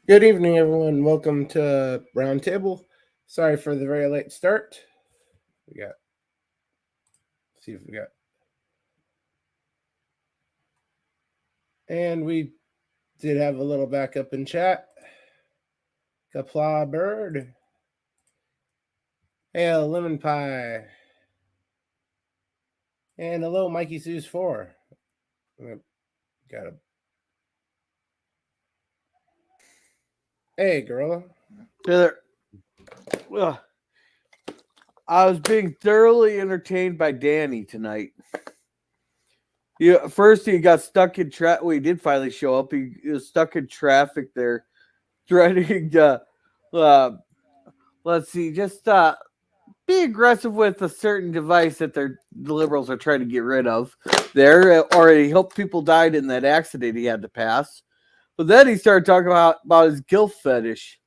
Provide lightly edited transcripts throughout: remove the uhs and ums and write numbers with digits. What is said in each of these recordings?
Good evening, everyone. Welcome to Roundtable. Sorry for the very late start. We got, see if we got, and we did have a little backup in chat. Kapla Bird. Hail Lemon Pie. And hello, Mikey Sue's 4. Got a. Hey, Gorilla. Hey there. I was being thoroughly entertained by Danny tonight. First he got stuck in traffic. Well, he did finally show up. He was stuck in traffic there, threatening to, let's see, just be aggressive with a certain device that the liberals are trying to get rid of there, or he hoped people died in that accident he had to pass. But then he started talking about his guilt fetish.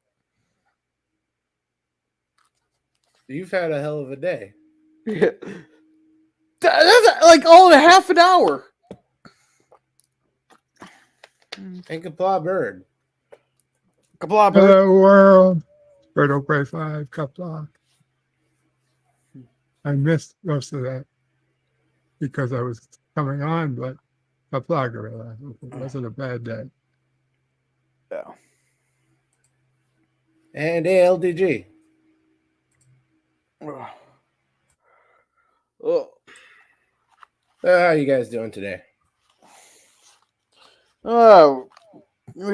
You've had a hell of a day. That's like all in a half an hour. And Kapla Bird. Kapla Bird. Hello world. Bird Oak 5, Kapla. I missed most of that because I was coming on, but Kapla Gorilla. It wasn't a bad day. Yeah. And ALDG. Oh. How you guys doing today? We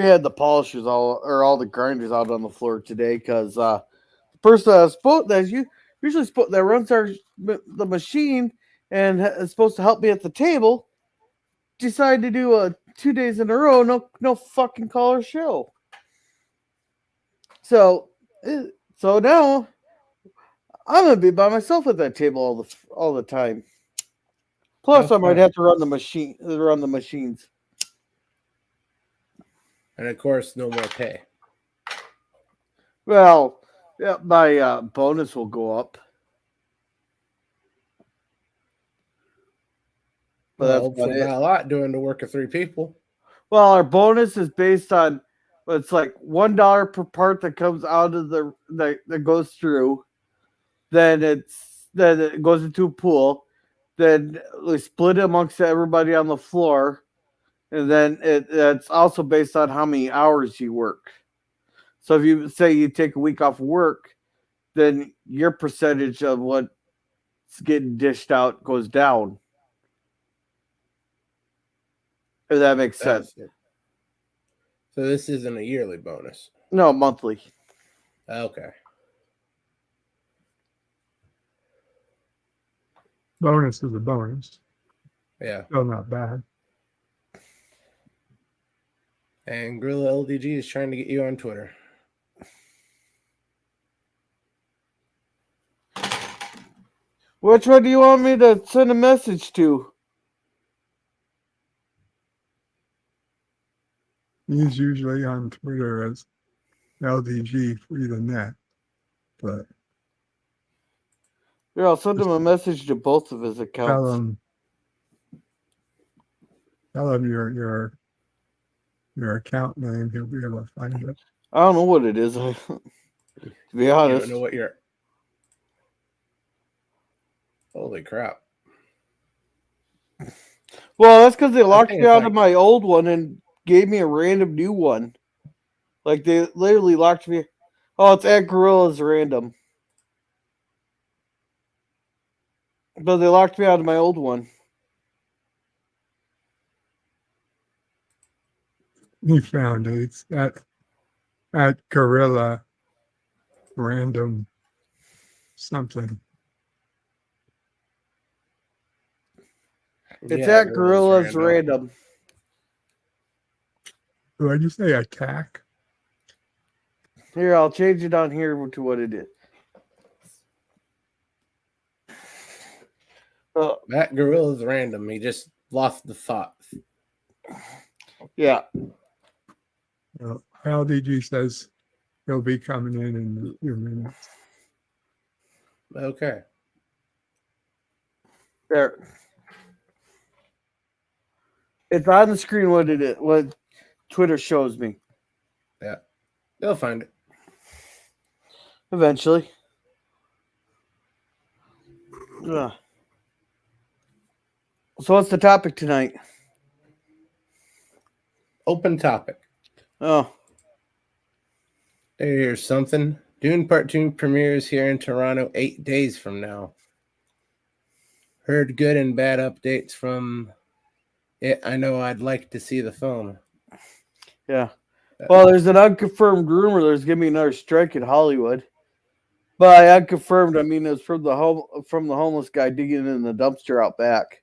had the polishers all the grinders out on the floor today because the person that runs the machine and is supposed to help me at the table decided to do 2 days in a row, no fucking call or show. So now I'm gonna be by myself at that table all the time. Plus, I might have to run the machines. And of course, no more pay. Well, yeah, my bonus will go up. But hopefully not a lot doing the work of 3 people. Well, our bonus is based on it's like $1 per part that comes out of that goes through. Then it goes into a pool. Then we split it amongst everybody on the floor. And then it's also based on how many hours you work. So if you say you take a week off work, then your percentage of what's getting dished out goes down. If that makes sense. So this isn't a yearly bonus? No, monthly. Okay. Bonus is a bonus. Yeah. Still not bad. And Gorilla LDG is trying to get you on Twitter. Which one do you want me to send a message to? He's usually on Twitter as LDG Free the Net, but Here, I'll send him a message to both of his accounts. Tell him your account name. He'll be able to find it. I don't know what it is. To be honest, I don't know what you're. Holy crap! Well, that's because they locked me out of my old one and gave me a random new one. Like they literally locked me. Oh, it's at Gorilla's Random. But they locked me out of my old one. He found it. It's at Gorilla Random something. It's at Gorilla's Random. What did you say? Attack? Here, I'll change it on here to what it is. That Gorilla's Random. He just lost the thought. Yeah. Well, LDG says he'll be coming in a few minutes. Okay. There. It's on the screen what it is, what Twitter shows me. Yeah. They'll find it. Eventually. Ugh. So what's the topic tonight? Open topic. Oh, There's something. Dune Part 2 premieres here in Toronto 8 days from now. Heard good and bad updates from it. I know I'd like to see the film. yeah. Well, there's an unconfirmed rumor there's going to be another strike in Hollywood. By unconfirmed, I mean it's from the homeless guy digging in the dumpster out back.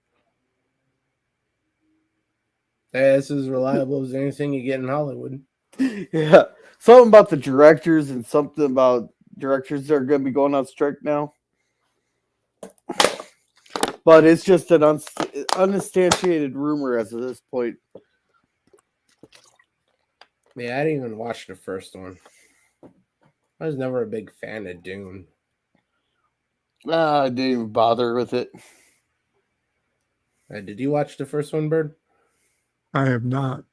That's as reliable as anything you get in Hollywood. Yeah. Something about the directors and something about directors that are going to be going on strike now. But it's just an uninstantiated rumor as of this point. Yeah, I didn't even watch the first one. I was never a big fan of Dune. I didn't even bother with it. Did you watch the first one, Bird? I have not.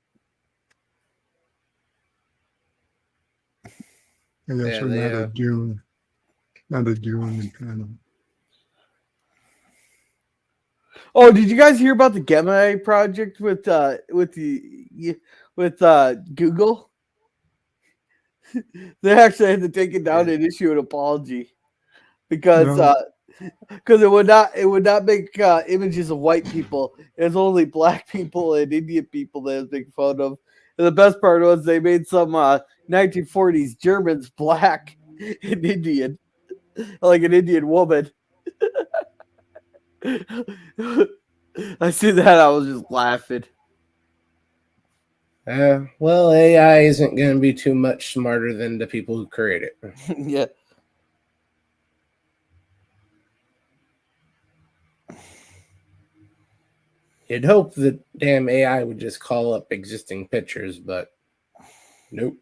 I guess Yeah, we're they, not a Dune panel. Oh, did you guys hear about the Gemini project with Google? They actually had to take it down and issue an apology because it would not make images of white people. It's only black people and Indian people that it was making fun of. And the best part was they made some 1940s Germans black and Indian, like an Indian woman. I see that. I was just laughing. Well, AI isn't going to be too much smarter than the people who create it. Yeah. You'd hope that damn AI would just call up existing pictures, but nope.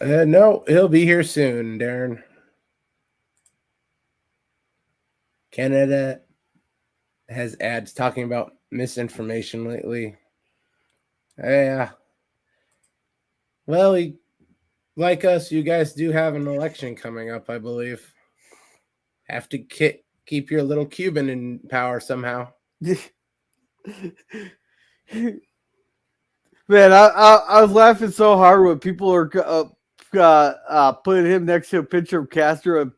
No, he'll be here soon, Darren. Canada has ads talking about misinformation lately. Yeah. Well, like us, you guys do have an election coming up, I believe. Have to keep your little Cuban in power somehow. Man, I was laughing so hard when people are putting him next to a picture of Castro and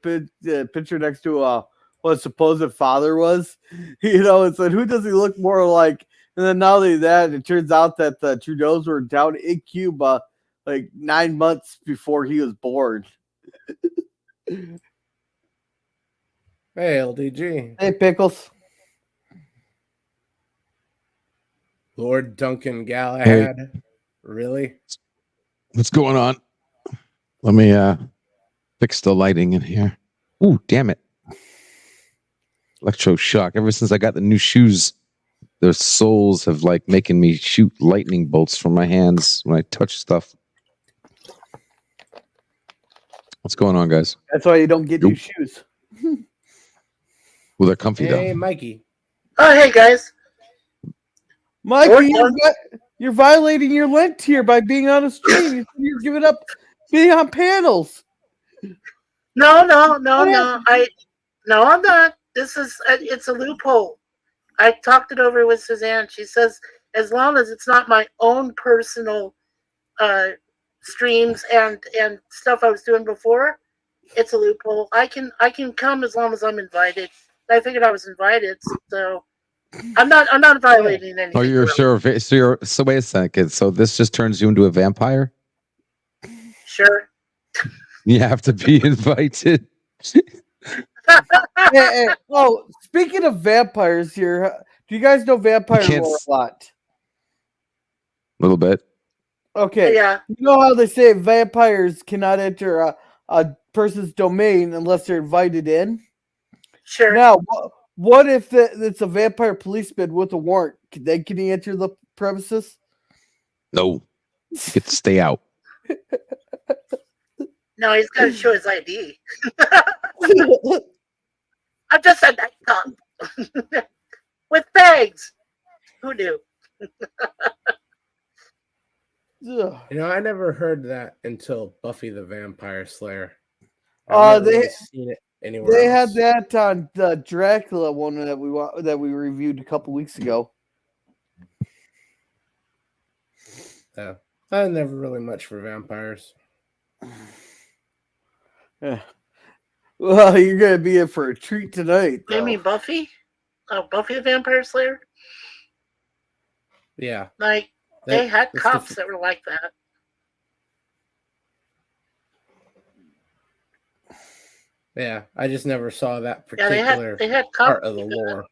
picture next to what his supposed father was. You know, it's like, who does he look more like? And then not only that, it turns out that the Trudeaus were down in Cuba like 9 months before he was born. Hey, LDG. Hey, Pickles. Lord Duncan Galahad. Hey. Really? What's going on? Let me fix the lighting in here. Ooh, damn it. Electroshock. Ever since I got the new shoes, their soles have like making me shoot lightning bolts from my hands when I touch stuff. What's going on, guys? That's why you don't get new shoes. Well, they're comfy though. Hey, Mikey. Oh, hey, guys. Mikey, you're violating your Lent here by being on a stream. You're giving up being on panels. No. I'm not. It's a loophole. I talked it over with Suzanne. She says as long as it's not my own personal streams and stuff I was doing before, it's a loophole. I can come as long as I'm invited. I figured I was invited, so I'm not violating anything. Oh, you're sure? So wait a second. So this just turns you into a vampire? Sure. You have to be invited. hey. Oh, speaking of vampires here, do you guys know vampire lore a lot? A little bit. Okay. Yeah. You know how they say vampires cannot enter a person's domain unless they're invited in? Sure. Now, what if it's a vampire policeman with a warrant? Can he enter the premises? No. You get to stay out. No, he's got to show his ID. I'm just a nightclub with bags. Who knew? Ugh. You know, I never heard that until Buffy the Vampire Slayer. I've never They really seen it anywhere they else. had that on the Dracula one that we reviewed a couple weeks ago. Yeah. I never really much for vampires. Yeah. Well, you're gonna be in for a treat tonight, You though. mean Buffy? Oh, Buffy the Vampire Slayer? Yeah. Like, they had that's cops that were like that. Yeah, I just never saw that Yeah, particular they had cops. part of the lore.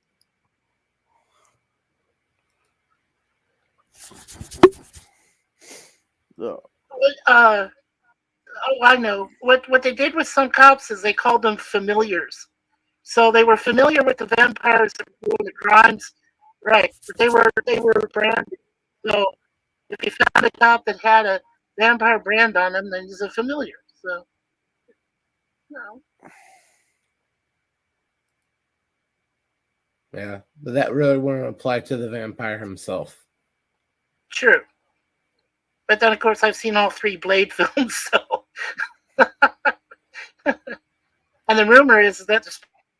So, Oh, I know. What they did with some cops is they called them familiars. So they were familiar with the vampires that were doing the crimes, right? But they were branded. So if you found a cop that had a vampire brand on him, then he's a familiar. So, no, Yeah, but that really wouldn't apply to the vampire himself. true. But then, of course, I've seen all 3 Blade films. So, and the rumor is that they're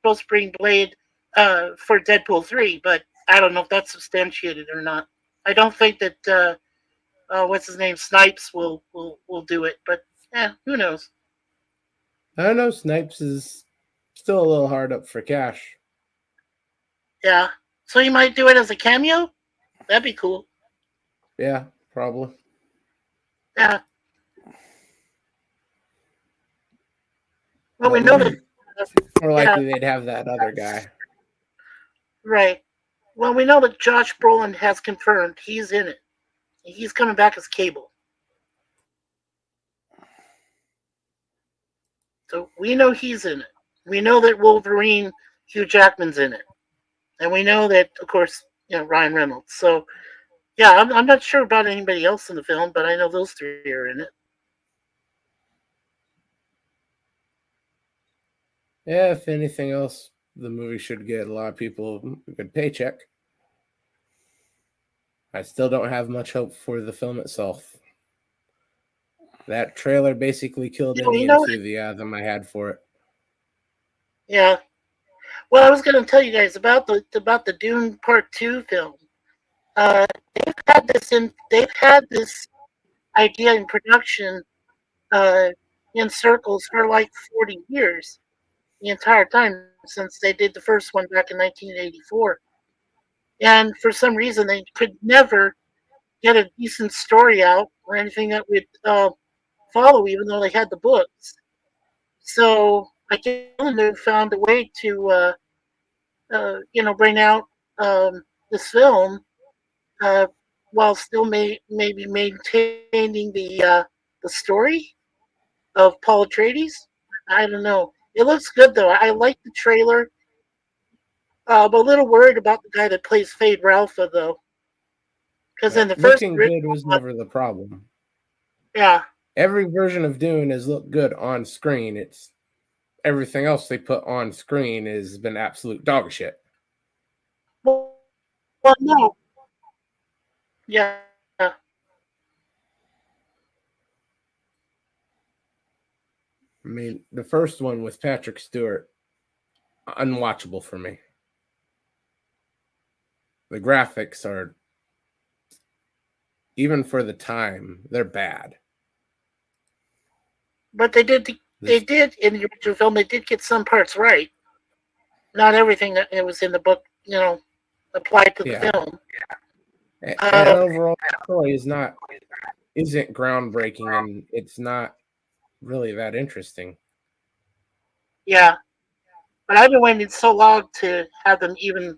supposed to bring Blade for Deadpool 3, but I don't know if that's substantiated or not. I don't think that what's his name, Snipes will do it, but yeah, who knows? I don't know, Snipes is still a little hard up for cash. Yeah, so he might do it as a cameo. That'd be cool. Yeah, probably. Yeah. Well, we know that. More likely they'd have that other guy. Right. Well, we know that Josh Brolin has confirmed he's in it. He's coming back as Cable. So we know he's in it. We know that Wolverine, Hugh Jackman's in it, and we know that, of course, Ryan Reynolds. So yeah, I'm not sure about anybody else in the film, but I know those 3 are in it. Yeah, if anything else, the movie should get a lot of people a good paycheck. I still don't have much hope for the film itself. That trailer basically killed any enthusiasm I had for it. Yeah. Well, I was going to tell you guys about the Dune Part 2 film. They've had this idea in production in circles for like 40 years, the entire time since they did the first one back in 1984. And for some reason, they could never get a decent story out or anything that would follow, even though they had the books. So I guess they found a way to, bring out this film uh, while still maybe maintaining the story of Paul Atreides. I don't know. It looks good though. I like the trailer. I'm a little worried about the guy that plays Fade Ralpha though, because in the first Looking good was never the problem. Yeah. Every version of Dune has looked good on screen. It's everything else they put on screen has been absolute dog shit. Well, no. Yeah. I mean, the first one with Patrick Stewart, unwatchable for me. The graphics are, even for the time, they're bad. But they did in the original film. They did get some parts right. Not everything that it was in the book, applied to the film. And overall, the story isn't groundbreaking, and it's not really that interesting. Yeah, but I've been waiting so long to have them even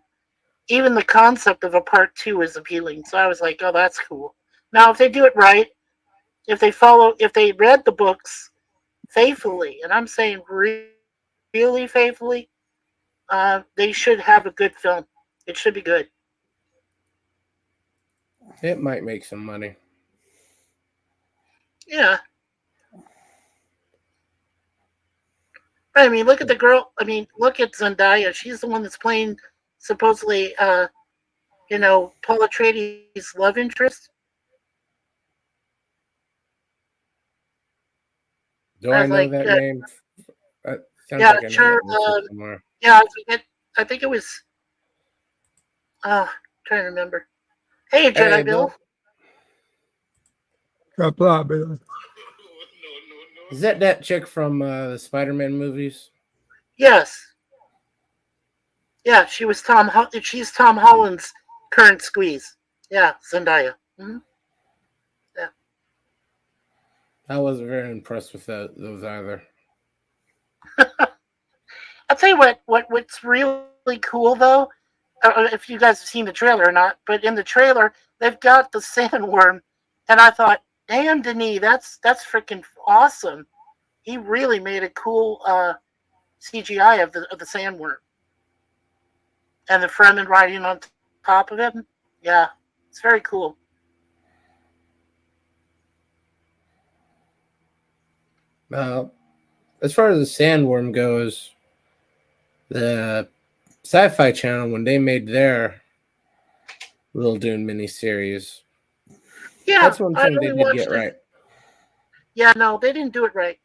the concept of a part 2 is appealing. So I was like, oh, that's cool. Now, if they do it right, if they read the books faithfully, and I'm saying really faithfully, they should have a good film. It should be good. It might make some money. Yeah. I mean, look at the girl. I mean, look at Zendaya. She's the one that's playing supposedly, Paul Atreides' love interest. Do I I was know like, that name? Sounds yeah, like I know sure. that name from somewhere. Yeah, I forget. I think it was. Trying to remember. Hey, Hey, Jedi Bill. Bill. Kapla, Bill. Is that chick from the Spider-Man movies? Yes. Yeah, she was She's Tom Holland's current squeeze. Yeah, Zendaya. Hmm. Yeah. I wasn't very impressed with those either. I'll tell you what's really cool though. If you guys have seen the trailer or not, but in the trailer they've got the sandworm, and I thought, damn, Denis, that's freaking awesome. He really made a cool CGI of the sandworm and the Fremen riding on top of him. Yeah, it's very cool. Uh, as far as the sandworm goes, the Sci-Fi Channel, when they made their Little Dune miniseries, Yeah, that's one I thing they only did get watched it. right. Yeah, no, they didn't do it right.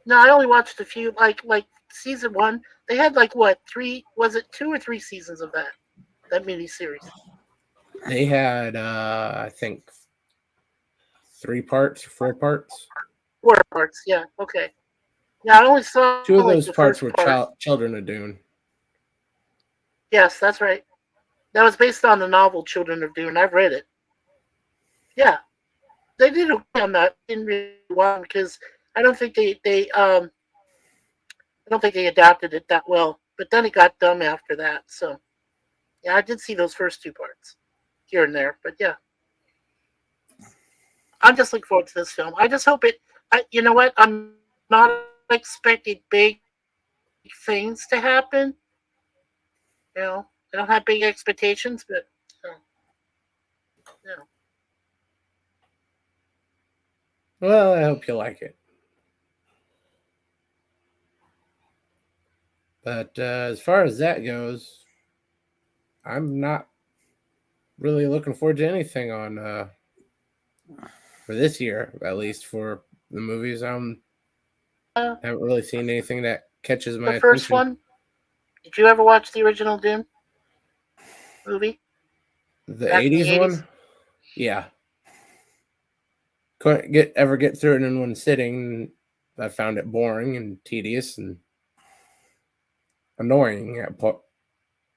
No, I only watched a few, like season one. They had like what, three? Was it 2 or 3 seasons of that miniseries? They had, I think, 3 parts or 4 parts. 4 parts. Yeah, okay. Yeah, I only saw Two of like those the parts first were part. Children of Dune. Yes, that's right. That was based on the novel Children of Dune. I've read it. Yeah, they did okay on that. Didn't really well because I don't think I don't think they adapted it that well. But then it got dumb after that. So yeah, I did see those first 2 parts here and there. But yeah, I'm just looking forward to this film. I just hope it. You know what? I'm not expecting big things to happen. I don't have big expectations, but you know. Well, I hope you like it. But as far as that goes, I'm not really looking forward to anything on for this year, at least for the movies. I haven't really seen anything that catches my The first attention. one. Did you ever watch the original Dune movie The back in the '80s '80s? one, yeah, couldn't ever get through it in one sitting. I found it boring and tedious and annoying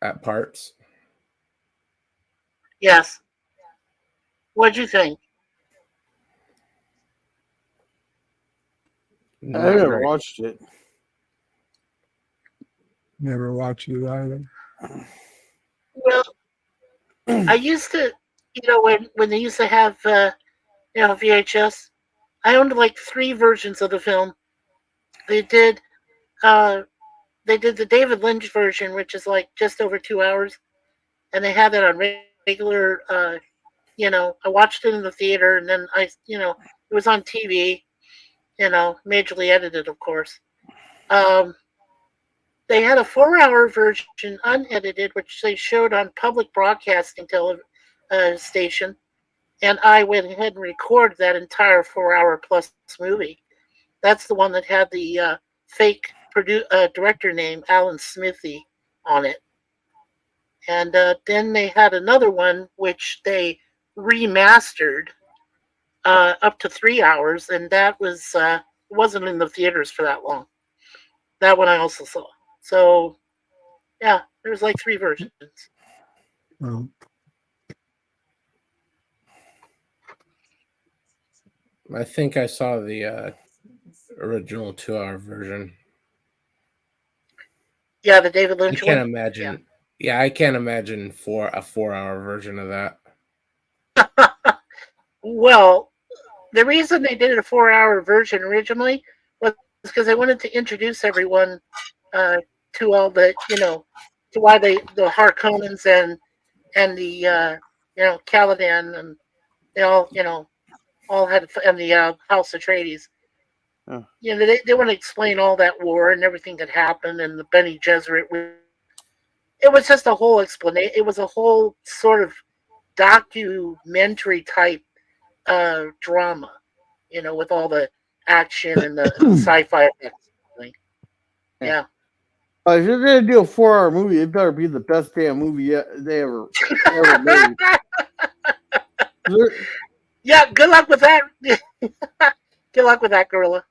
at parts. Yes. What'd you think? I Not never great. watched it. Never watched it either. Well, I used to, when they used to have, VHS. I owned like 3 versions of the film. They did, uh, they did the David Lynch version, which is like just over 2 hours, and they had that on regular. I watched it in the theater, and then it was on TV. Majorly edited, of course. Um, they had a 4-hour version, unedited, which they showed on public broadcasting station, and I went ahead and recorded that entire 4-hour plus movie. That's the one that had the fake director name Alan Smithy on it. And then they had another one which they remastered up to 3 hours, and that wasn't in the theaters for that long. That one I also saw. So yeah, there was like 3 versions. Well, I think I saw the original 2-hour version. Yeah, the David I Lynch can't one. imagine. Yeah, I can't imagine for a 4-hour version of that. Well, the reason they did a 4-hour version originally was because they wanted to introduce everyone to all to why the Harkonnens and the Caladan, and they all had, and the House Atreides. You know, they want to explain all that war and everything that happened and the Bene Gesserit. It was just a whole explanation. It was a whole sort of documentary type drama, you know, with all the action and the sci-fi effects. Yeah. If you're gonna do a 4-hour movie, it better be the best damn movie they ever made. Yeah. Good luck with that. Good luck with that, Gorilla.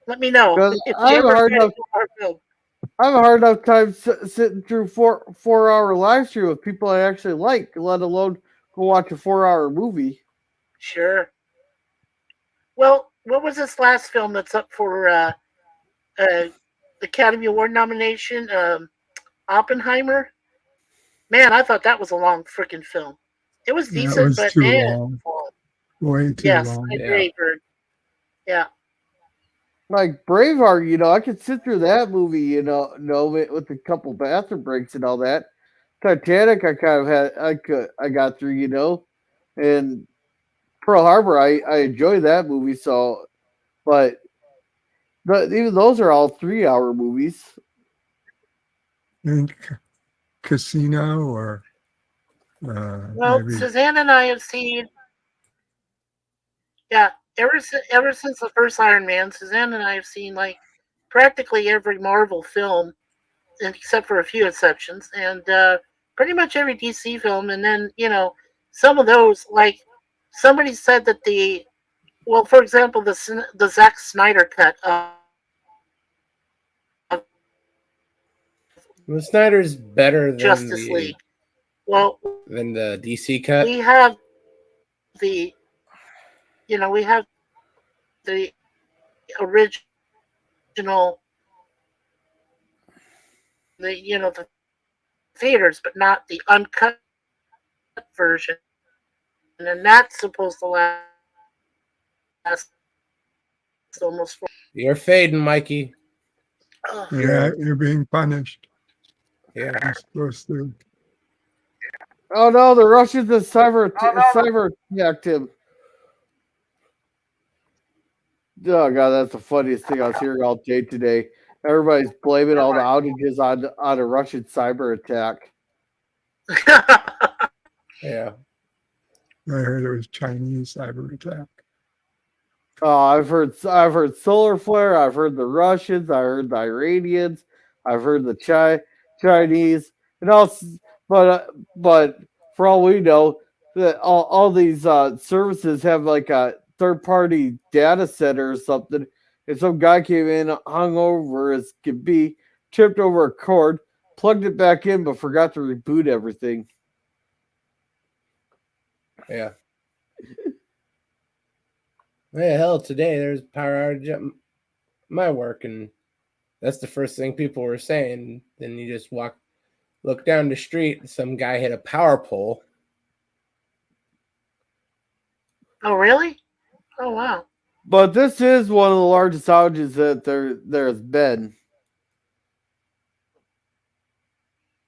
Let me know if I you have a ever hard try to enough. do our film. I have a hard enough time sitting through 4-hour live stream with people I actually like, let alone go watch a 4-hour movie. Sure. Well, what was this last film that's up for Academy Award nomination? Oppenheimer. Man, I thought that was a long freaking film. It was Yeah, it decent, was but too man, long. Way too yes, long. I agree, Bird. Yeah. Like Braveheart, you know, I could sit through that movie, with a couple bathroom breaks and all that. Titanic, I kind of I got through, and Pearl Harbor, I enjoy that movie. So, but even those are all 3-hour movies. And Casino or Well, maybe Suzanne and I have seen. Yeah, ever since the first Iron Man, Suzanne and I have seen like practically every Marvel film, except for a few exceptions, and pretty much every DC film. And then some of those, like somebody said that for example, the Zack Snyder cut of Well, Snyder's better Justice League. Well, than the DC cut. we have the we have the original, the theaters, but not the uncut version, and that's supposed to last almost 4. You're fading, Mikey. Oh, yeah, you're being punished. Yeah. You're supposed to. Oh no, the Russians and cyber attacked him. Oh god, that's the funniest thing I was hearing all day today. Everybody's blaming all the outages on a Russian cyber attack. Yeah. I heard it was Chinese cyber attack. Oh, I've heard solar flare. I've heard the Russians. I heard the Iranians. I've heard the Chinese. And also, but for all we know, that all these services have like a third-party data center or something. And some guy came in hungover as could be, tripped over a cord, plugged it back in, but forgot to reboot everything. Yeah. Yeah, hell, today there's a power outage at my work, and that's the first thing people were saying. Then you just look down the street, some guy hit a power pole. Oh, really? Oh, wow. But this is one of the largest outages that there's been.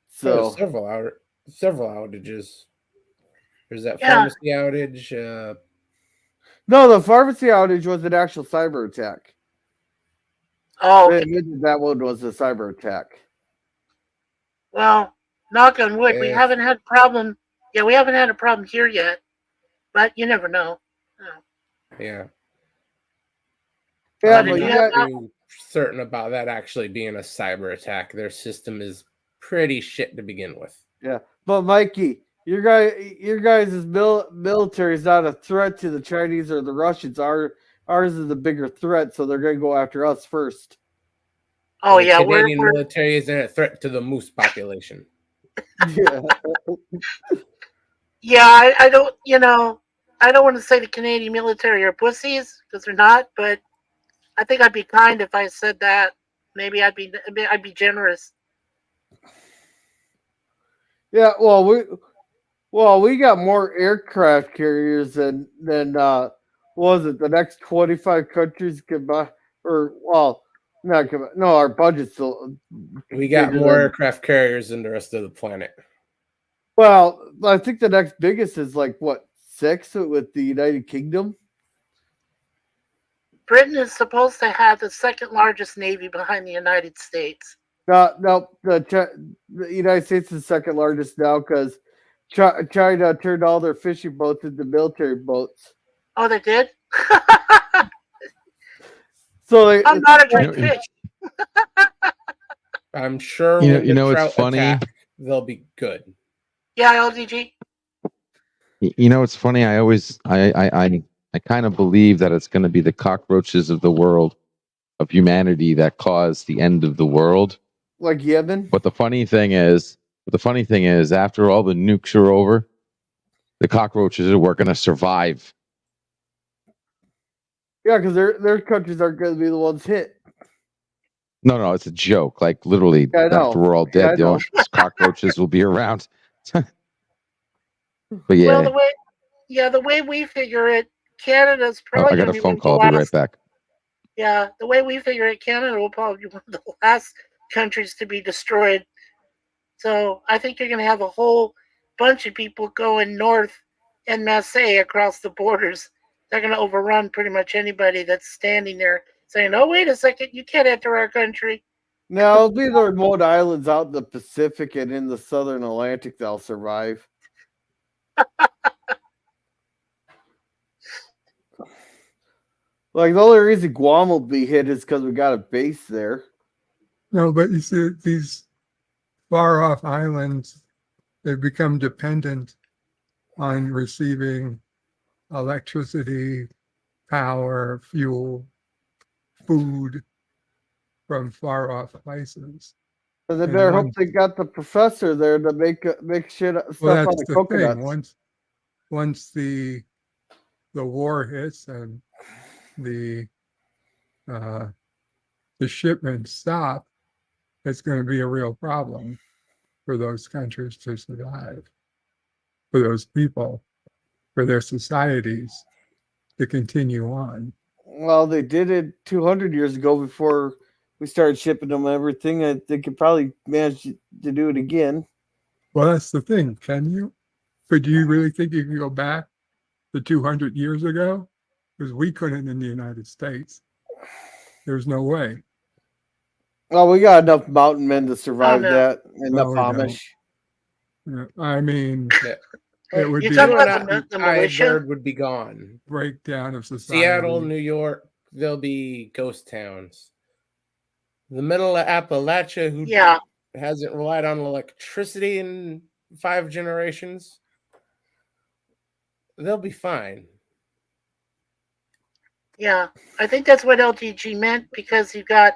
So Several outages. There's that Yeah. pharmacy outage. no, the pharmacy outage was an actual cyber attack. Oh, They okay. admitted that one was a cyber attack. Well, knock on wood, we Yeah. haven't had a problem. Yeah, we haven't had a problem here yet, but you never know. Oh. Yeah. Yeah, But but if you you got have too certain about that actually being a cyber attack. Their system is pretty shit to begin with. yeah, but Mikey, your guys' military is not a threat to the Chinese or the Russians. Ours is the bigger threat, so they're going to go after us first. Oh The yeah, Canadian we're military isn't a threat to the moose population. Yeah, yeah. I don't I don't want to say the Canadian military are pussies because they're not, but I think I'd be kind if I said that. Maybe I'd be generous. yeah. Well, we got more aircraft carriers than what was it? The next 25 countries could buy, or not combined. No, our budget's still. We got bigger more than- aircraft carriers than the rest of the planet. Well, I think the next biggest is like what 6 with the United Kingdom. Britain is supposed to have the second largest navy behind the United States. No, the United States is the second largest now because China turned all their fishing boats into military boats. Oh, they did? So they, I'm not a You drink know, fish. I'm sure You know- when you the know, it's trout funny. attack, they'll be good. Yeah, LDG. You know, it's funny. I kind of believe that it's going to be the cockroaches of the world, of humanity, that caused the end of the world. like Yemen. But the funny thing is, after all the nukes are over, the cockroaches were going to survive. Yeah, because their countries aren't going to be the ones hit. No, it's a joke. Like literally, Yeah, I know. after we're all Yeah, I dead, know. cockroaches will be around. But Well, yeah, the way we figure it, Canada's I probably got going a to be phone one of the call. I'll be right last. back. Yeah, the way we figure it, Canada will probably be one of the last countries to be destroyed. So I think you're going to have a whole bunch of people going north en masse across the borders. They're going to overrun pretty much anybody that's standing there saying, "Oh, wait a second, you can't enter our country." Now it'll be the remote islands out in the Pacific and in the Southern Atlantic that'll survive. Like the only reason Guam will be hit is because we got a base there. No, but you see, these far off islands, they become dependent on receiving electricity, power, fuel, food from far off places. And they And better hope once- they got the professor there to make shit stuff Well, out that's of the coconuts. thing. Once the war hits and the uh, the shipments stop, it's going to be a real problem for those countries to survive, for those people, for their societies to continue on. Well, they did it 200 years ago before we started shipping them everything. And they could probably manage to do it again. Well, that's the thing. Can you? But do you really think you can go back to 200 years ago? Because we couldn't in the United States. There's no way. Well, we got enough mountain men to survive no. that, and No, enough we don't. Amish. Yeah, I mean, Yeah. it would You be talking You a and about the I, militia? Bird would be gone. breakdown of society. Seattle, New York, they'll be ghost towns. The middle of Appalachia, who Yeah, hasn't relied on electricity in 5 generations, they'll be fine. yeah. I think that's what LGG meant because you got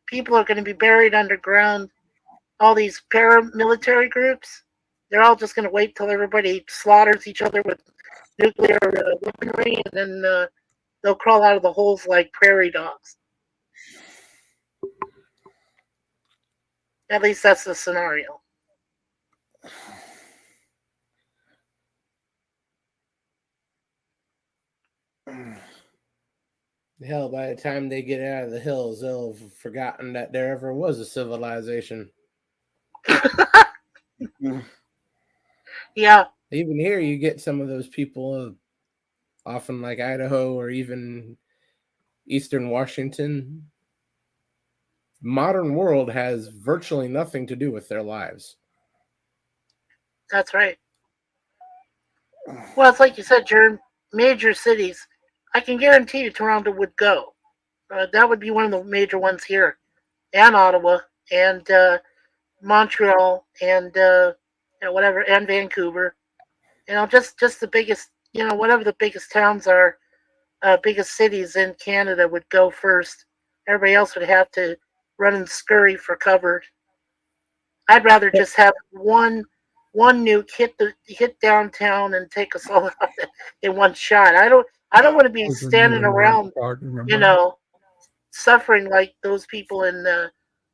people are going to be buried underground. All these paramilitary groups, they're all just going to wait till everybody slaughters each other with nuclear weaponry, and then they'll crawl out of the holes like prairie dogs. At least that's the scenario. Hell, by the time they get out of the hills, they'll have forgotten that there ever was a civilization. Yeah, Even here, you get some of those people, often like Idaho or even Eastern Washington. Modern world has virtually nothing to do with their lives. that's right. Well, it's like you said, Jern, major cities. I can guarantee you Toronto would go. That would be one of the major ones here, and Ottawa, and Montreal, and whatever, and Vancouver. Just the biggest, whatever the biggest towns are, biggest cities in Canada would go first. Everybody else would have to run and scurry for cover. I'd rather just have one nuke hit downtown and take us all out in one shot. I don't want to be Wasn't standing even worth around, talking you about. know, suffering like those people in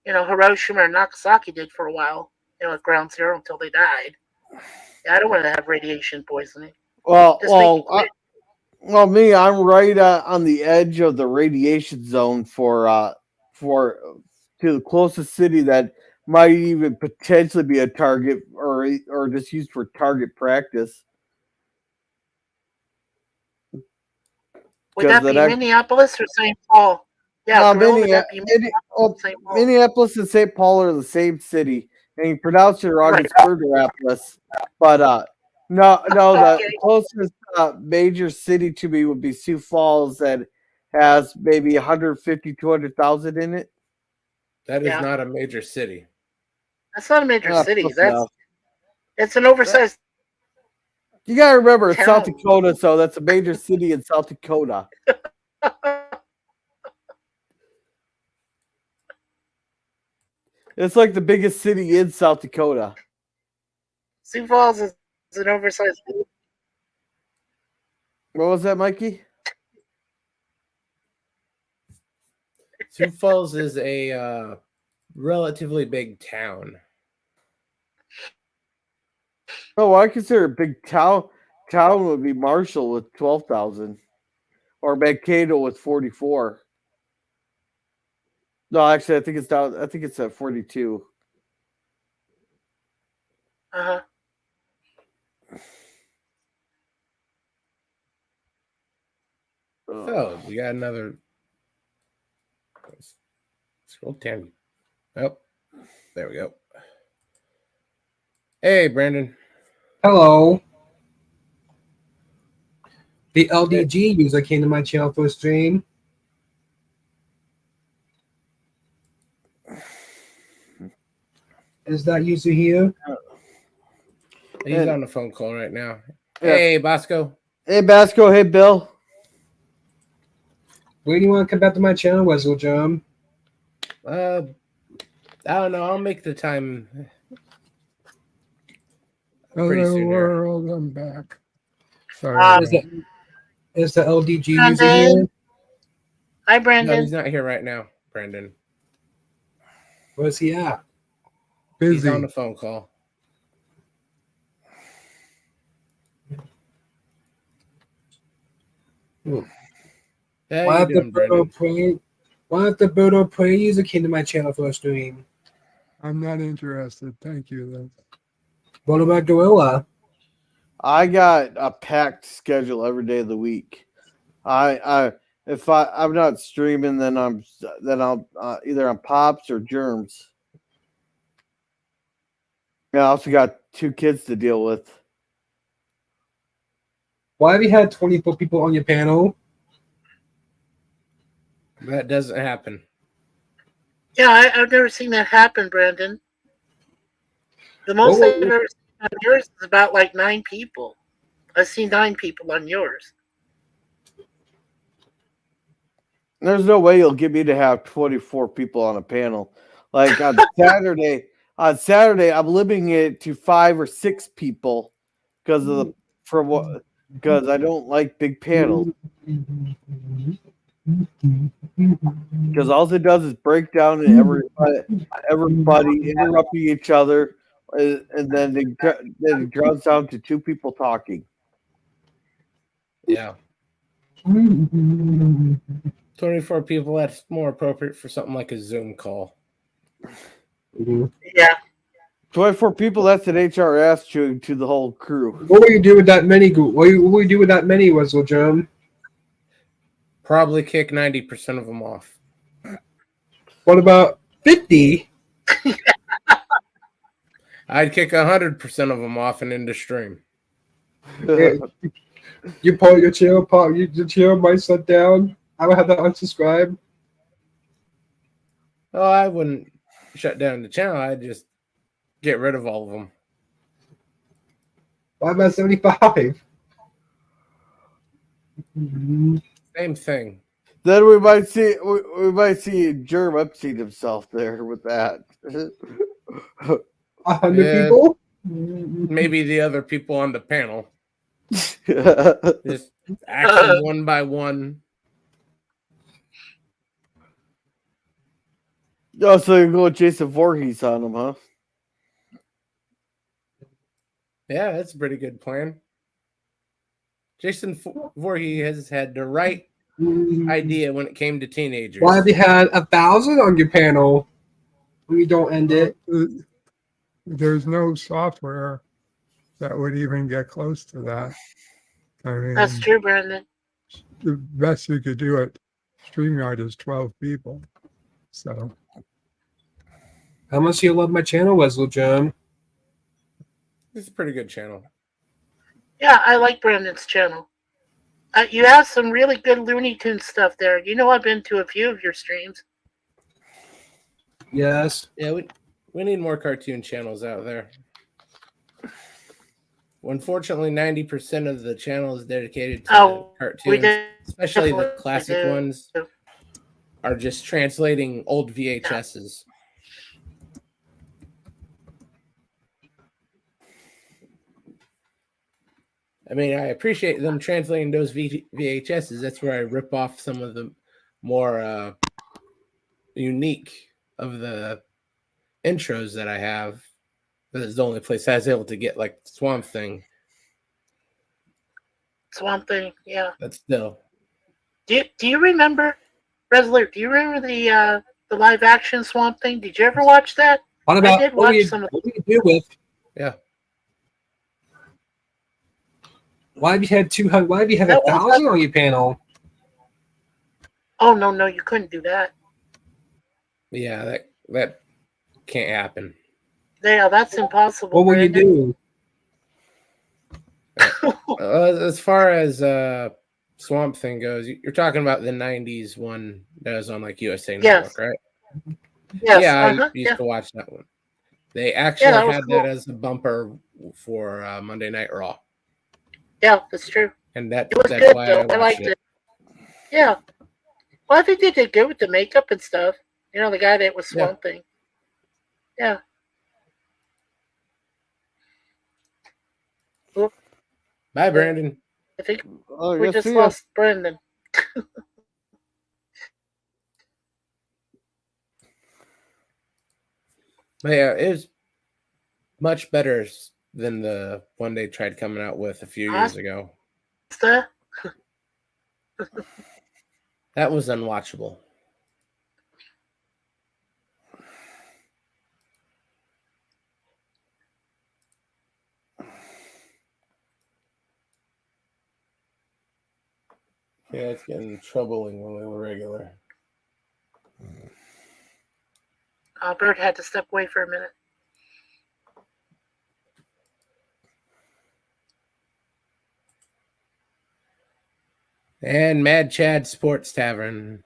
Hiroshima or Nagasaki did for a while, at ground zero until they died. Yeah, I don't want to have radiation poisoning. Well, Just make it quick. me, I'm right on the edge of the radiation zone for to the closest city that might even potentially be a target or just used for target practice. Would that the be next Minneapolis or St. Paul? Yeah, girl, would that be St. Paul? Minneapolis and St. Paul are the same city, and you pronounce it wrong. Right. It's Murderapolis. But no, the Okay. closest major city to me would be Sioux Falls, that has maybe 150, 200,000 in it. That is Yeah. not a major city. That's not a major city. Close enough. It's an oversized. You gotta remember, it's South Town. Dakota, so that's a major city in South Dakota. It's like the biggest city in South Dakota. Sioux Falls is an oversized. What was that, Mikey? Sioux Falls is a relatively big town. Oh, I consider a big town. Town would be Marshall with 12,000, or Mankato with 44. No, actually, I think it's down. I think it's at 42. Uh-huh. Oh, we got another. Scroll down. Oh, there we go. Hey, Brandon. Hello. The LDG user came to my channel for a stream. Is that user here? He's on the phone call right now. Yeah. Hey, Bosco. Hey, Basco. Hey, Bill. Where do you want to come back to my channel, Wessel John? I don't know. I'll make the time. Pretty Hello, soon here. world. I'm back. Sorry. Is the LDG Brandon? user here? Hi, No, Brandon. he's not here right now, Brandon. Where's he at? He's Busy. on the phone call. How Why you if the doing, Brandon? Birdo Prey user came to my channel for a stream? I'm not interested. Thank you, though. What about Gorilla? I got a packed schedule every day of the week. If I'm not streaming, then I'll either on Pops or Germs. I also got 2 kids to deal with. Why have you had 24 people on your panel? That doesn't happen. Yeah, I've never seen that happen, Brandon. The most Whoa, I've ever seen on yours is about like 9 people. I've seen 9 people on yours. There's no way you'll get me to have 24 people on a panel. Like on Saturday, I'm limiting it to 5 or 6 people because I don't like big panels. Because all it does is break down and everybody interrupting each other, and then it grounds down to 2 people talking. Yeah. 24 people, that's more appropriate for something like a Zoom call. Yeah. 24 people, that's an HRS to the whole crew. What will you do with that many? What will you do with that many, Wessel John? Probably kick 90% of them off. What about 50? I'd kick 100% of them off and end the stream. You pull your channel might shut down. I would have to unsubscribe. Oh, I wouldn't shut down the channel. I'd just get rid of all of them. Why about 75? Same thing. Then we might see Germ Epstein himself there with that. 100 Yeah. people? Maybe the other people on the panel. Just action one by one. Oh, so you go with Jason Voorhees on him, huh? Yeah, that's a pretty good plan. Jason Voorhees has had the right idea when it came to teenagers. Why have you had 1,000 on your panel? We don't end it. There's no software that would even get close to that. I mean, That's true, Brandon. the best we could do at StreamYard is 12 people. So How much do you love my channel, Wesley John? It's a pretty good channel. Yeah, I like Brandon's channel. You have some really good Looney Tunes stuff there. You know, I've been to a few of your streams. Yes. Yeah, we need more cartoon channels out there. Unfortunately, 90% of the channel is dedicated to We cartoons, especially the definitely classic do. ones, are just translating old VHSs. I mean, I appreciate them translating those VHSs. That's where I rip off some of the more unique of the intros that I have. This is the only place I was able to get like Swamp Thing. Swamp Thing, yeah. But still, Do you remember, Resolute? Do you remember the live action Swamp Thing? Did you ever watch that? What about did what watch do you, some of- what do you do with? yeah. Why have you had 200? Why have you had That was- 1,000 on your panel? Oh no, you couldn't do that. Yeah, that can't happen. Yeah, that's impossible. What will you Brandon. do? As far as Swamp Thing goes, you're talking about the '90s one that was on like USA Yes. Network, right? Yes, Yeah, I uh-huh, used yeah. to watch that one. They actually that was had cool. that as a bumper for Monday Night Raw, Yeah, that's true. and It was that's good why though. I I watched liked it. Yeah. Well, I think they did good with the makeup and stuff. You know, the guy that was Swamp Thing. Yeah. Bye, Brandon. I think Oh, we yes, just see ya. lost Brandon. But yeah, it was much better than the one they tried coming out with a few years ago. Stuff. That was unwatchable. Yeah, it's getting troubling when we were regular. Bert had to step away for a minute. And Mad Chad Sports Tavern.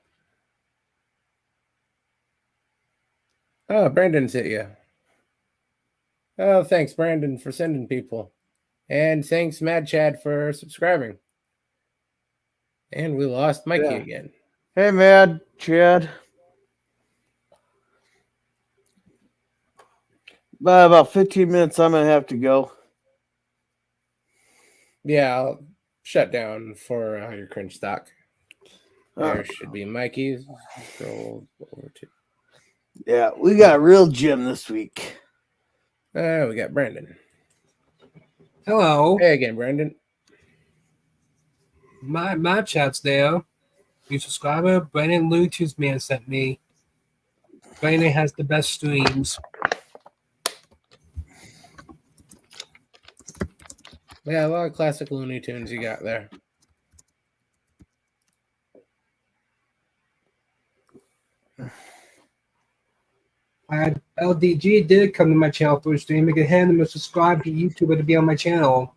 Oh, Brandon's hit you. Oh, thanks, Brandon, for sending people. And thanks, Mad Chad, for subscribing. And we lost Mikey Yeah. again. Hey, Mad Chad. By about 15 minutes, I'm going to have to go. Yeah, I'll shut down for your cringe stock. There should be Mikey's. Scroll over to. Yeah, we got a real gym this week. We got Brandon. Hello. Hey again, Brandon. My chat's there. New subscriber, Brandon Bluetooth Man sent me. Brandon has the best streams. Yeah, a lot of classic Looney Tunes you got there. I had LDG did come to my channel through stream. I could hand him a subscribe to YouTuber to be on my channel.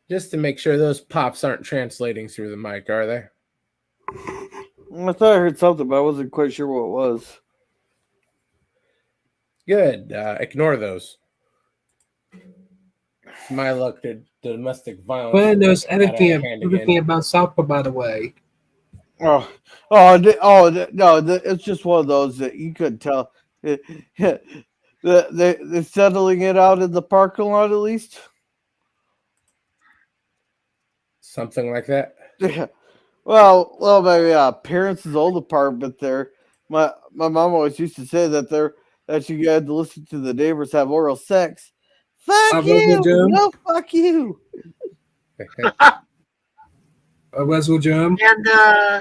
Just to make sure those pops aren't translating through the mic, are they? I thought I heard something, but I wasn't quite sure what it was. Good. Ignore those. It's my luck to domestic violence. Brandon knows out of hand everything again. about Southpaw, by the way. No, it's just one of those that you could tell. They're settling it out in the parking lot at least. Something like that. Yeah. Well, my parents' old apartment there. My mom always used to say that you had to listen to the neighbors have oral sex Fuck Wrestle you! Jim? No, fuck you! Wrestle Jim? And Yeah.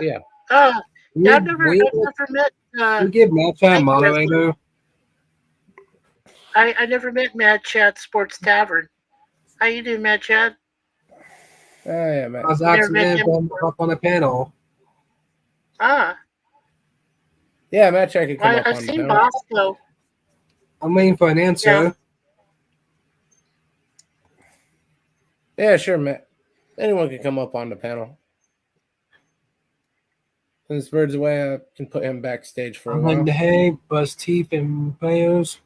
yeah, We, I've never met. we give Matt Chat a Thank you, moderator. I never met Mad Chat Sports Tavern. How you doing, Mad Chat? Oh yeah, Matt. I was Never met accidentally him brought before. up on the panel. Ah, Yeah, Matt Chat could come up I've on the seen panel. Bosco. I'm waiting for an answer. Yeah. Yeah, sure, Matt. Anyone can come up on the panel. Since Bird's away, I can put him backstage for a I'm in while. the hay, bust teeth, and prayers.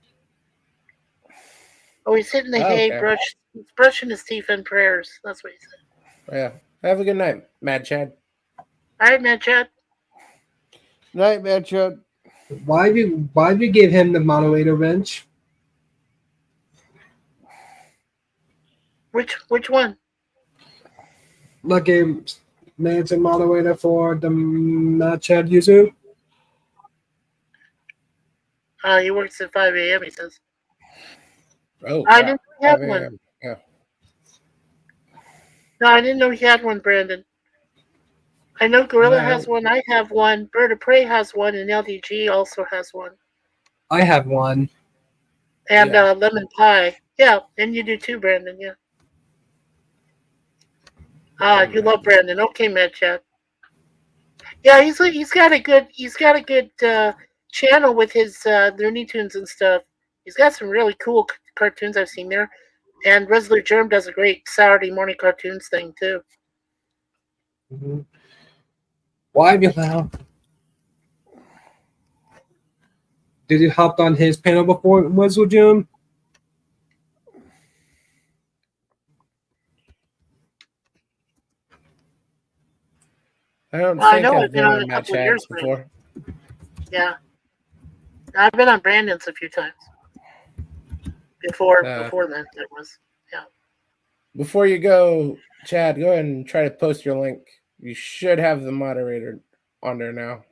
Oh, he's hitting the Oh, hay, okay. he's brushing his teeth and prayers. That's what he said. Yeah. Have a good night, Mad Chad. All right, Mad Chat. Night, man, Chuck. Why do you give him the moderator bench? Which one? Like a manager moderator for the Matt Chat user? He works at 5 a.m. He says. Oh, I crap. didn't know he had 5 one. a.m. Yeah. No, I didn't know he had one, Brandon. I know Gorilla No, I has don't- one. I have one. Bird of Prey has one, and LDG also has one. I have one. And Yeah. Lemon Pie. Yeah, and you do too, Brandon. Yeah. You love Brandon. Okay, Mad Chat. Yeah, he's got a good channel with his Looney Tunes and stuff. He's got some really cool cartoons I've seen there, and Resolute Germ does a great Saturday morning cartoons thing too. Mhm. Why have you now? Did you hop on his panel before Whistle Jim? I don't Well, I think know I've I've been been on on a Mad couple of years, Chad's Brandon. before. Yeah, I've been on Brandon's a few times before Uh, then. It was Before you go, Chad, go ahead and try to post your link. You should have the moderator on there now.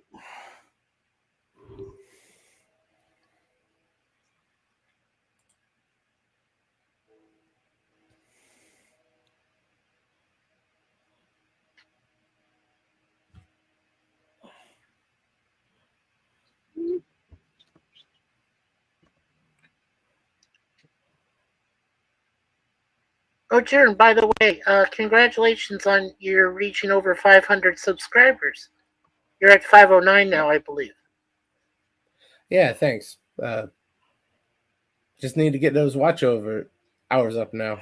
Oh, Jern, by the way, congratulations on your reaching over 500 subscribers. You're at 509 now, I believe. Yeah, thanks. Just need to get those watch over hours up now.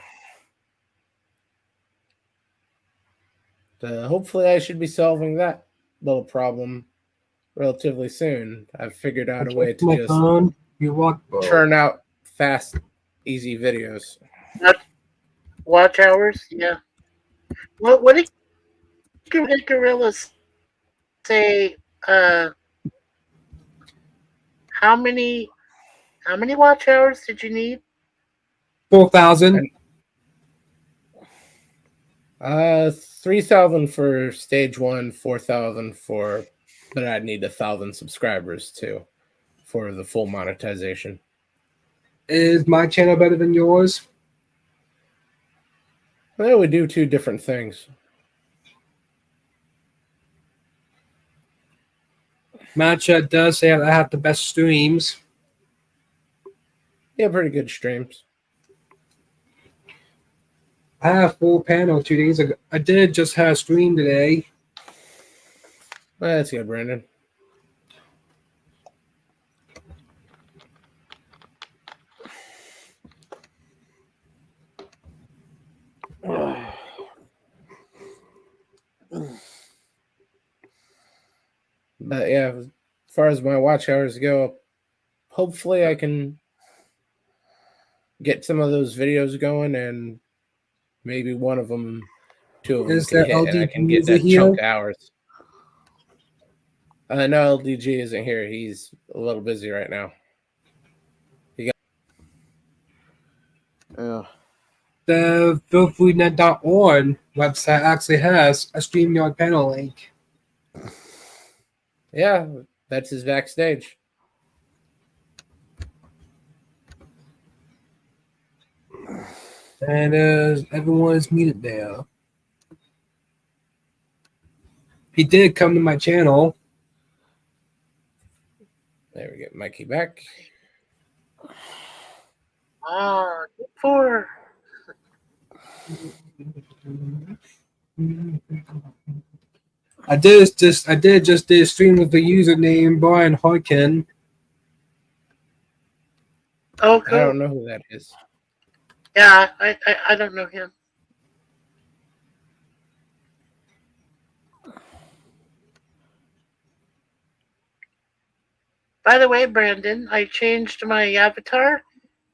Hopefully, I should be solving that little problem relatively soon. I've figured out a way to My just phone. You walk. churn out fast, easy videos. Watch hours? Yeah. What did Gorilla say? How many watch hours did you need? 4,000. 3,000 for stage 1, 4,000 for, but I'd need 1,000 subscribers too for the full monetization. Is my channel better than yours? Well, we do two different things. Matt Chat does say I have the best streams. Yeah, pretty good streams. I had a full panel 2 days ago. I did just have a stream today. Well, that's good, Brandon. But yeah, as far as my watch hours go, hopefully I can get some of those videos going, and maybe one of them, two of them Is can there hit, and I can get LDP that here? chunk of hours. No, LDG isn't here. He's a little busy right now. Yeah. The FeelFreeNet.org website actually has a StreamYard panel link. Yeah, that's his backstage. And everyone is muted there. He did come to my channel. There we get Mikey back. Good for. I did just did a stream with the username Brian Harkin. Oh, I cool. don't know who that is. Yeah, I don't know him. By the way, Brandon, I changed my avatar.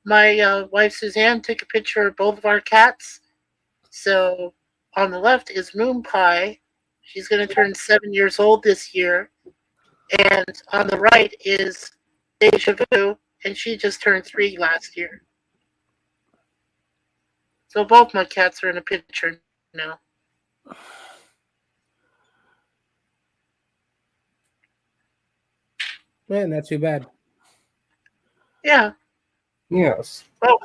My wife Suzanne took a picture of both of our cats. So on the left is Moon Pie. She's going to turn 7 years old this year. And on the right is Deja Vu, and she just turned 3 last year. So both my cats are in a picture now. Man, not too bad. Yeah. Yes. Well,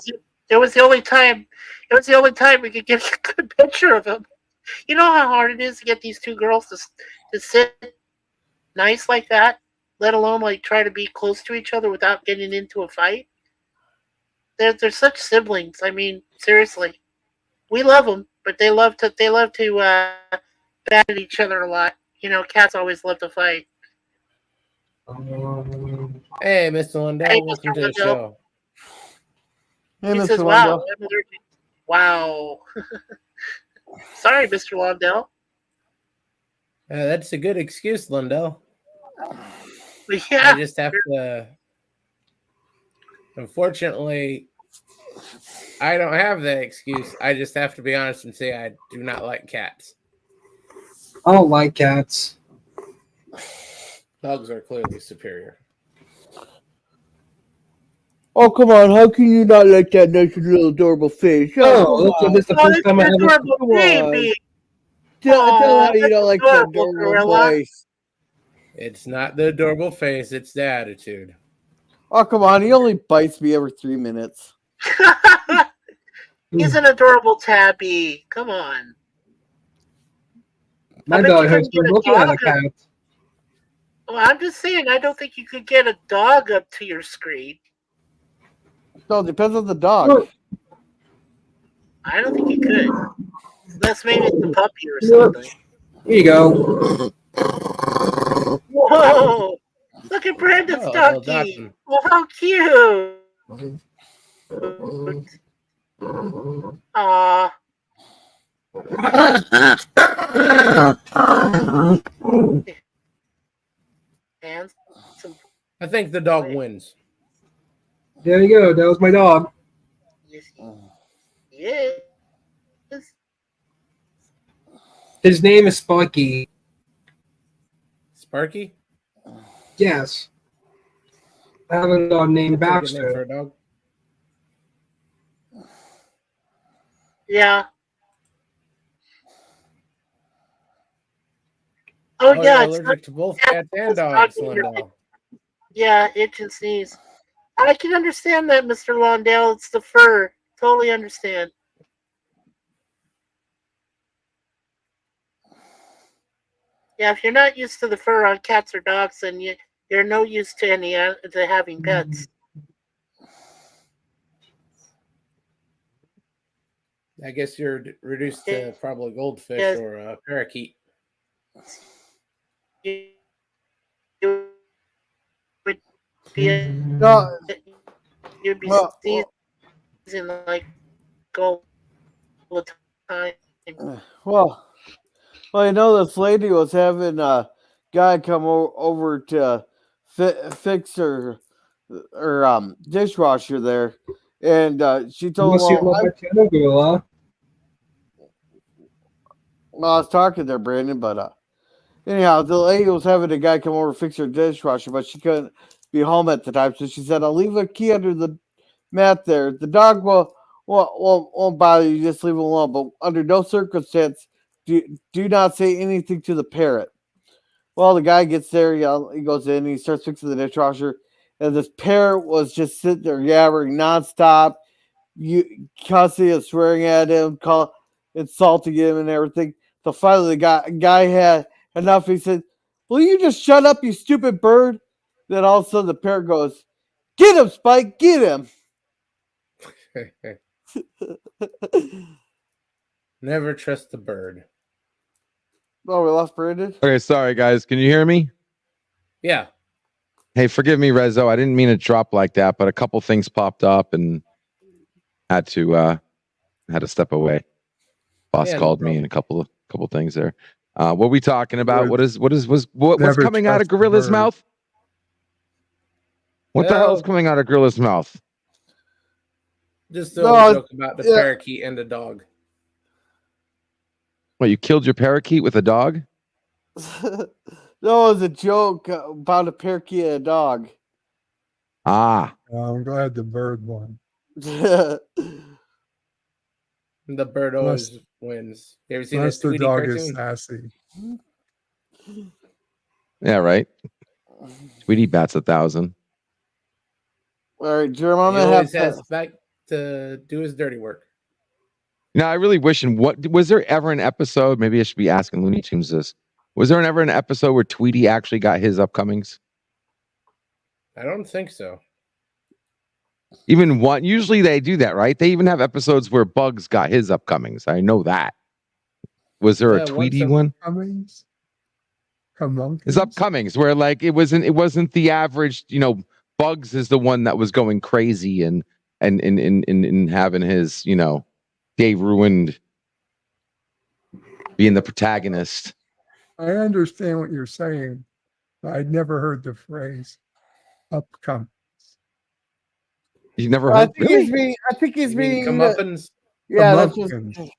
it was the only time. It was the only time we could get a good picture of them. You know how hard it is to get these two girls to sit nice like that, let alone like try to be close to each other without getting into a fight. They're such siblings. I mean, seriously, we love them, but they love to bat at each other a lot. You know, cats always love to fight. Hey, Mr. Lundell, Hey, welcome Mr. to the Lundell. show. Hey, He Mr. says, "Wow, Lundell. I'm allergic." Wow. Sorry, Mr. Lundell. That's a good excuse, Lundell. But yeah, I just have to. Unfortunately, I don't have that excuse. I just have to be honest and say I do not like cats. I don't like cats. Dogs are clearly superior. Oh, come on. How can you not like that nice little adorable face? Oh, this is the first time I it's ever. adorable Come on. baby. Tell Aw, her you that's don't like that adorable, adorable gorilla. voice. It's not the adorable face, it's the attitude. Oh, come on. He only bites me every 3 minutes. He's an adorable tabby. Come on. My I bet dog you has couldn't been get a looking at a dog. cat. Well, I'm just saying, I don't think you could get a dog up to your screen. No, it depends on the dog. Look. I don't think you could. Unless maybe it's a puppy or something. Here you go. Whoa! Look at Brandon's Oh, little donkey. Dachshund. Oh, how cute. Aw. And some. I think the dog wins. There you go. That was my dog. Yes. His name is Sparky. Sparky? Yes. I have a dog named That's a good name for Baxter. a dog. Yeah. Oh, Oh, yeah, you're it's not allergic to both cats and it's dogs, doggy. Lundell. Yeah, itch and sneeze. I can understand that, Mr. Londale. It's the fur. Totally understand. Yeah, if you're not used to the fur on cats or dogs, then you're no use to to having pets. I guess you're reduced to probably goldfish Yes. or a parakeet. You would be No, you'd be well, sneezing like all the time. well, you know, this lady was having a guy come over to fix her dishwasher there, and she told him, Unless you well, love my channel, gorilla. I was talking there, Brandon, but anyhow, the lady was having a guy come over to fix her dishwasher, but she couldn't be home at the time, so she said, "I'll leave a key under the mat there. The dog won't bother you. Just leave him alone. But under no circumstance do not say anything to the parrot." Well, the guy gets there. He goes in. He starts fixing the dishwasher, and this parrot was just sitting there yabbering nonstop, you constantly swearing at him, insulting him, and everything. So finally, the guy had enough. He said, "Will you just shut up, you stupid bird?" Then all of a sudden, the parrot goes, "Get him, Spike! Get him!" Never trust the bird. Oh, we lost Brandon. Okay, sorry guys. Can you hear me? Yeah. Hey, forgive me, Rezo. I didn't mean to drop like that, but a couple things popped up and had to step away. Boss Yeah, no called me problem. and a couple things there. What are we talking about? Words. What's Never coming out of trust the Gorilla's bird. mouth? What the hell is Well, coming out of Gorilla's mouth? just a No, little joke about the yeah. parakeet and the dog. What, you killed your parakeet with a dog? No, it was a joke about a parakeet and a dog. Ah, I'm glad the bird won. The bird Unless- always wins. You ever seen Unless that the Tweety dog is cartoon? sassy. yeah, right. Tweety bats 1,000. All right, Jeremy, I'm He gonna always have has back to do his dirty work. Now, I really wish. What was there ever an episode? Maybe I should be asking Looney Tunes this. Was there ever an episode where Tweety actually got his upcomings? I don't think so. Even one. Usually they do that, right? They even have episodes where Bugs got his upcomings. I know that. Was there Yeah, a once Tweety a- one? Cummings? His upcomings, where like it wasn't the average. Bugs is the one that was going crazy and having his day ruined, being the protagonist. I understand what you're saying, but I'd never heard the phrase upcoming. You never I heard? think Really? he's being. I think he's You mean being. comeuppance? Yeah, that's what. Comeuppance.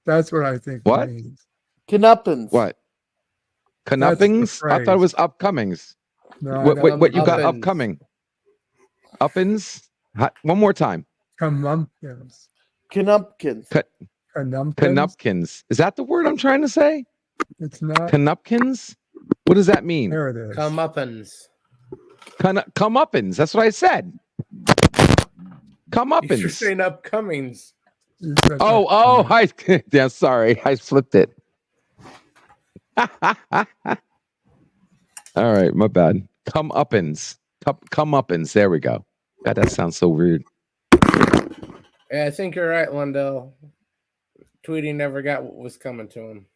That's what I think What? it means. Knuppins. What? That's the Knuppings? I thought it phrase. was upcomings. No, I What don't you got Uppins. upcoming? Uppins? One more time. Comeuppance. Knumpkins. Knumpkins. Knupkins. Is that the word I'm trying to say? It's not. Knupkins? What does that mean? There it is. Comeuppance. Comeuppins. That's what I said. You're Comeuppins. saying upcomings. You said Oh, upcoming. yeah, sorry. I flipped it. All right, my bad. Comeuppins. Comeuppins. There we go. God, that sounds so weird. Yeah, I think you're right, Lundell. Tweety never got what was coming to him.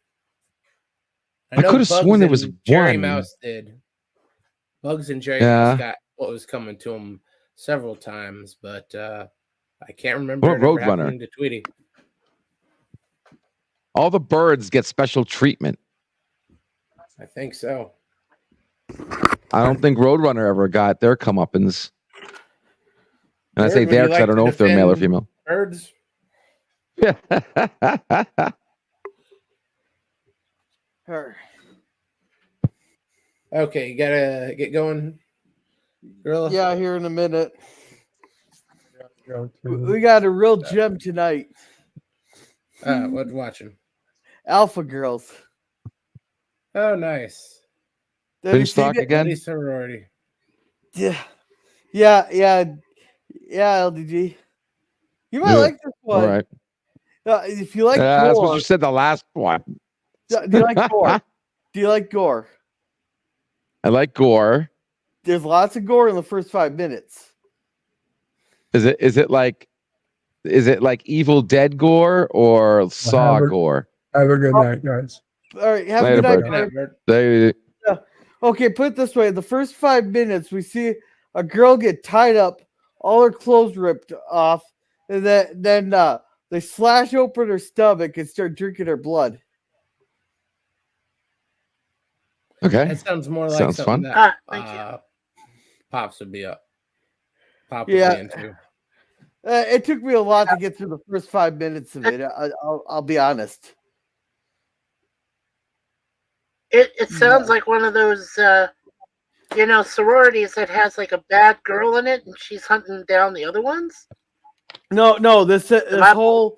I know could have Bugs sworn there was and Jerry one. Mouse did. Bugs and Jerry Yeah. Mouse got what was coming to him several times, but I can't remember What it ever Roadrunner? happening to Tweety. All the birds get special treatment. I think so. I don't think Roadrunner ever got their comeuppance. And I say Bird, would their you because I like don't to know if they're male or defend female. Birds? Her. Okay, you gotta get going, Gorilla. Yeah, here in a minute. Go to- We got a real gem tonight. What watching? Alpha Girls. Oh, nice. Have you Binge seen talk it? again? Bloody sorority. Yeah, LDG. You might Yeah. like this All one. right. If you like That's what gore, you said the last one. do you like gore? Do you like gore? I like gore. There's lots of gore in the first 5 minutes. Is it like Evil Dead gore or Saw have a- gore? Have a good night, guys. All right, have Later, a good night, bud. Good Bird. night, Bird. They Okay, put it this way: the first 5 minutes, we see a girl get tied up, all her clothes ripped off, and then they slash open her stomach and start drinking her blood. okay. That sounds more like Sounds something fun. that Thank you. Pops would be up. Pop would Yeah. be into. It took me a lot to get through the first 5 minutes of it. I'll be honest. It sounds like one of those, sororities that has like a bad girl in it, and she's hunting down the other ones. No, this Last- whole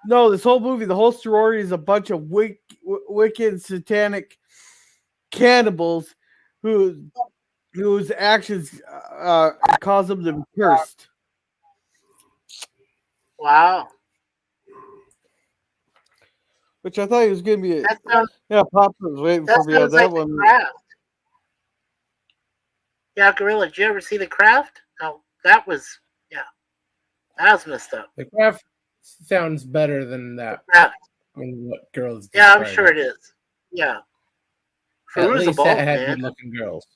movie, the whole sorority is a bunch of wicked, satanic cannibals whose actions cause them to be cursed. Wow. Which I thought he was going to be. That sounds, Yeah, Papa was waiting that for me on sounds that like one. The Craft. Yeah, Gorilla, did you ever see The Craft? No, that was messed up. The craft sounds better than that. Craft. Than what girls Yeah, I'm describe sure it is. Yeah. At Feruza least Balk, that had man. good looking girls.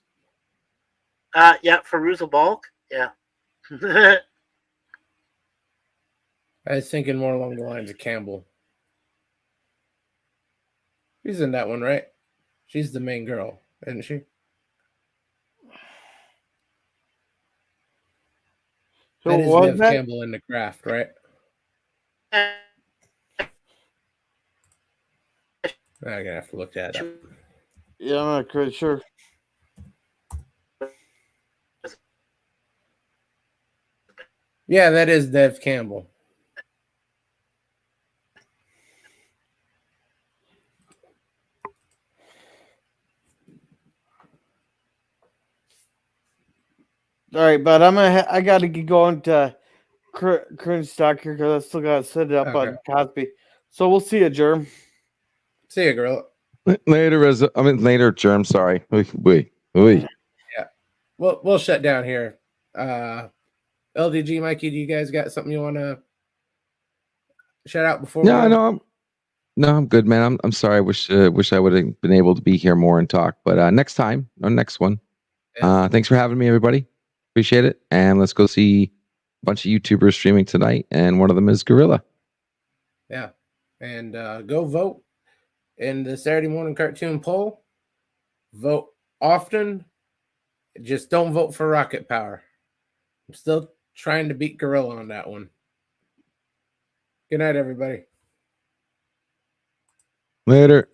Yeah, Feruza Balk. Yeah. I was thinking more along the lines of Campbell. She's in that one, right? She's the main girl, isn't she? So That is what was Nev that? Campbell in The Craft, right? I'm gonna have to look that up. Yeah, I'm not quite sure. Yeah, that is Nev Campbell. All right, but I got to get going to current stock here because I still got to set it up Okay. on Cosby. So we'll see you, Germ. See ya, girl. Later, Germ. Sorry. Wait. Yeah. We'll shut down here. LDG, Mikey, do you guys got something you want to shout out before we go? No, I'm good, man. I'm sorry. I wish I would have been able to be here more and talk, but next time, or next one. Yeah. Thanks for having me, everybody. Appreciate it. And let's go see a bunch of YouTubers streaming tonight, and one of them is Gorilla. Yeah. And go vote in the Saturday morning cartoon poll. Vote often. Just don't vote for Rocket Power. I'm still trying to beat Gorilla on that one. Good night, everybody. Later.